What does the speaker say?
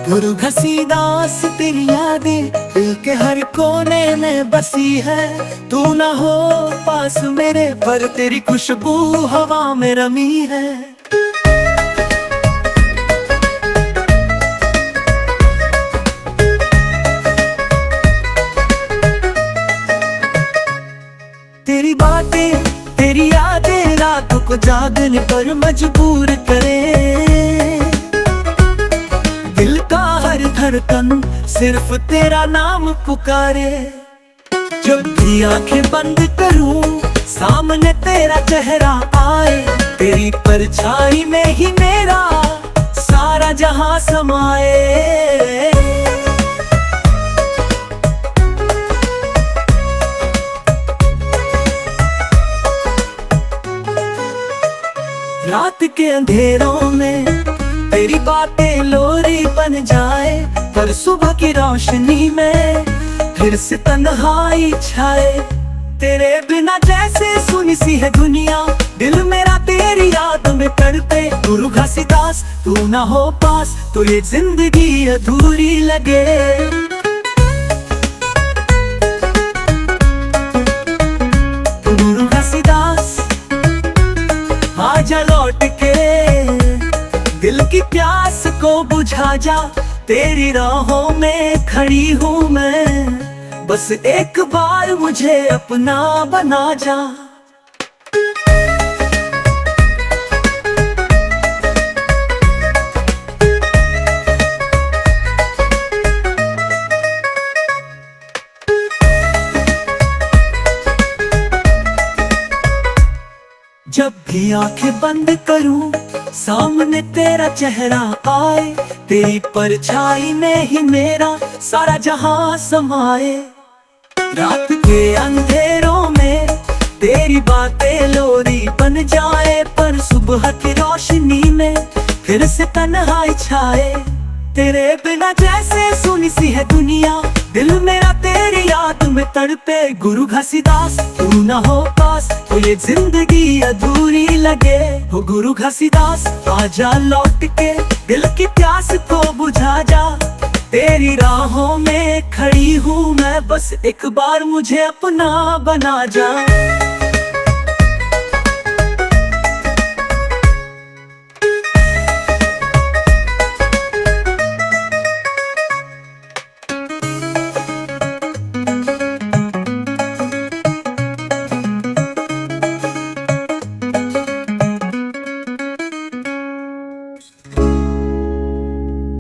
गुरु घसीदास तेरी यादें दिल के हर कोने में बसी है। तू ना हो पास मेरे पर तेरी खुशबू हवा में रमी है। तेरी बातें तेरी यादें रातों को जागने पर मजबूर करे। दिल का हर धड़कन सिर्फ तेरा नाम पुकारे। जब भी आंखें बंद करूं सामने तेरा चेहरा आए। तेरी परछाई में ही मेरा सारा जहां समाए। रात के अंधेरों में तेरी बातें लोरी बन जाए। पर सुबह की रोशनी में फिर से तन्हाई छाए। तेरे बिना जैसे सुनी सी है दुनिया, दिल मेरा तेरी याद में तड़पे। गुरु घसीदास तू ना हो पास तो ये जिंदगी अधूरी लगे। गुरु घसीदास आजा लौट के, दिल की प्यास को बुझा जा। तेरी राहों में खड़ी हूँ मैं, बस एक बार मुझे अपना बना जा। जब भी आंखें बंद करूं सामने तेरा चेहरा आए। तेरी परछाई में ही मेरा सारा जहां समाए। रात के अंधेरों में तेरी बातें लोरी बन जाए। पर सुबह की रोशनी में फिर से तन्हाई छाए। तेरे बिना जैसे सुनी सी है दुनिया, दिल मेरा तेरी याद में तड़पे। गुरु घसीदास तू ना हो पास तो ये जिंदगी अधूरी लगे। हो गुरु घसीदास आजा लौट के, दिल की प्यास को बुझा जा। तेरी राहों में खड़ी हूँ मैं, बस एक बार मुझे अपना बना जा।